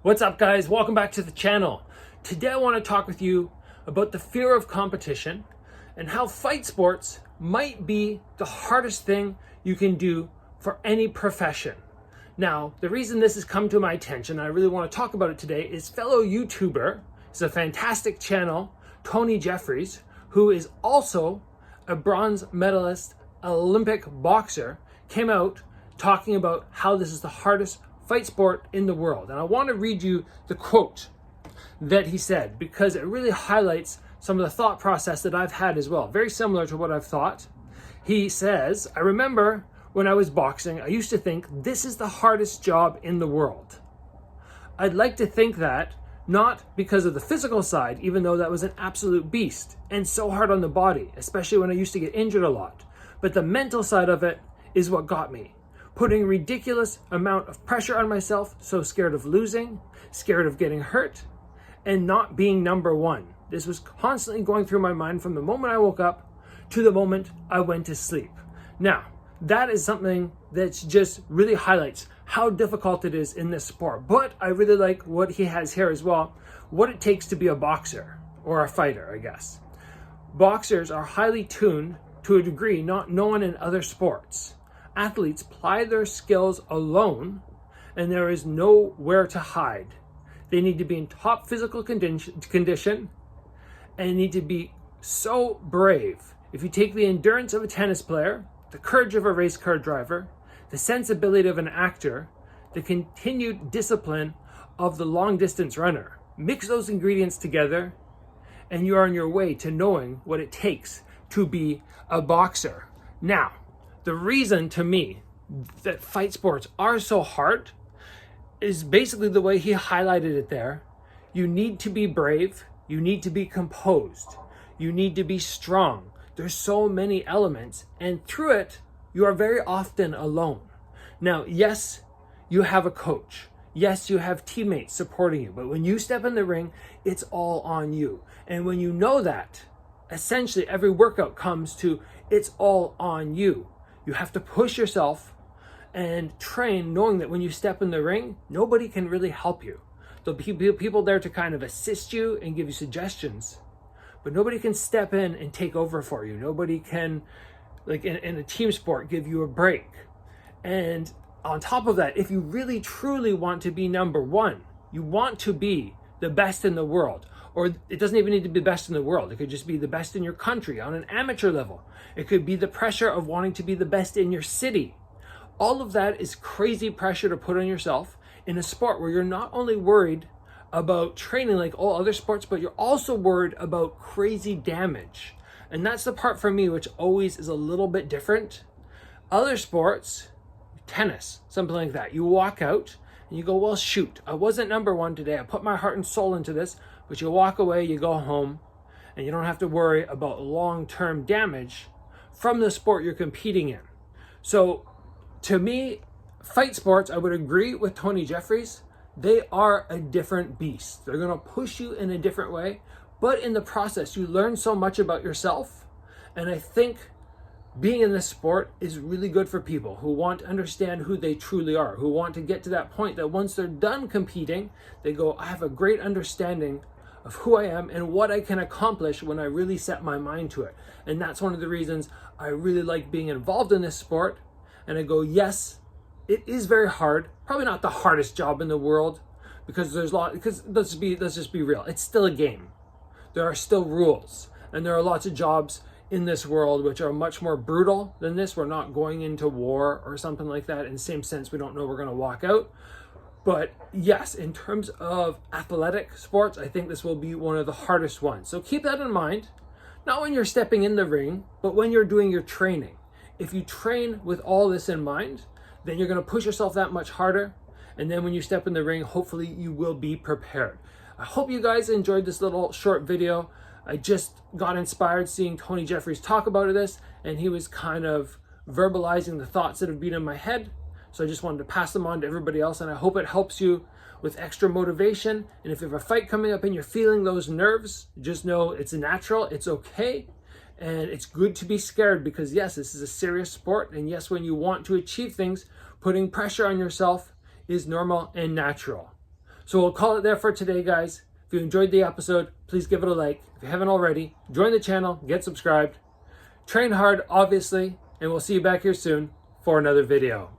What's up, guys? Welcome back to the channel. Today I want to talk with you about the fear of competition and how fight sports might be the hardest thing you can do for any profession. Now, the reason this has come to my attention, and I really want to talk about it today, is fellow YouTuber, it's a fantastic channel, Tony Jeffries, who is also a bronze medalist Olympic boxer, came out talking about how this is the hardest fight sport in the world. And I want to read you the quote that he said because it really highlights some of the thought process that I've had as well. Very similar to what I've thought. He says, "I remember when I was boxing, I used to think this is the hardest job in the world. I'd like to think that, not because of the physical side, even though that was an absolute beast and so hard on the body, especially when I used to get injured a lot, but the mental side of it is what got me. Putting ridiculous amount of pressure on myself, so scared of losing, scared of getting hurt, and not being number one. This was constantly going through my mind from the moment I woke up to the moment I went to sleep." Now, that is something that just really highlights how difficult it is in this sport. But I really like what he has here as well, what it takes to be a boxer, or a fighter, I guess. Boxers are highly tuned to a degree not known in other sports. Athletes ply their skills alone, and there is nowhere to hide. They need to be in top physical condition and need to be so brave. If you take the endurance of a tennis player, the courage of a race car driver, the sensibility of an actor, the continued discipline of the long distance runner, mix those ingredients together, and you are on your way to knowing what it takes to be a boxer. Now, the reason to me that fight sports are so hard is basically the way he highlighted it there. You need to be brave. You need to be composed. You need to be strong. There's so many elements, and through it, you are very often alone. Now, yes, you have a coach. Yes, you have teammates supporting you, but when you step in the ring, it's all on you. And when you know that, essentially every workout comes to it's all on you. You have to push yourself and train knowing that when you step in the ring, nobody can really help you. There'll be people there to kind of assist you and give you suggestions, but nobody can step in and take over for you. Nobody can, like in a team sport, give you a break. And on top of that, if you really truly want to be number one, you want to be the best in the world, or it doesn't even need to be the best in the world. It could just be the best in your country on an amateur level. It could be the pressure of wanting to be the best in your city. All of that is crazy pressure to put on yourself in a sport where you're not only worried about training like all other sports, but you're also worried about crazy damage. And that's the part for me which always is a little bit different. Other sports, tennis, something like that, you walk out and you go, well, shoot, I wasn't number one today. I put my heart and soul into this, but you walk away, you go home, and you don't have to worry about long-term damage from the sport you're competing in. So to me, fight sports, I would agree with Tony Jeffries. They are a different beast. They're going to push you in a different way, but in the process, you learn so much about yourself. And I think being in this sport is really good for people who want to understand who they truly are, who want to get to that point that once they're done competing, they go, I have a great understanding of who I am and what I can accomplish when I really set my mind to it. And that's one of the reasons I really like being involved in this sport. And I go, yes, it is very hard. Probably not the hardest job in the world because let's just be real. It's still a game. There are still rules, and there are lots of jobs in this world which are much more brutal than this. We're not going into war or something like that. In the same sense, we don't know we're going to walk out. But yes, in terms of athletic sports, I think this will be one of the hardest ones. So keep that in mind, not when you're stepping in the ring, but when you're doing your training. If you train with all this in mind, then you're going to push yourself that much harder. And then when you step in the ring, hopefully you will be prepared. I hope you guys enjoyed this little short video. I just got inspired seeing Tony Jeffries talk about this, and he was kind of verbalizing the thoughts that have been in my head. So I just wanted to pass them on to everybody else, and I hope it helps you with extra motivation. And if you have a fight coming up and you're feeling those nerves, just know it's natural, it's okay. And it's good to be scared because yes, this is a serious sport. And yes, when you want to achieve things, putting pressure on yourself is normal and natural. So we'll call it there for today, guys. If you enjoyed the episode, please give it a like. If you haven't already, join the channel, get subscribed. Train hard, obviously, and we'll see you back here soon for another video.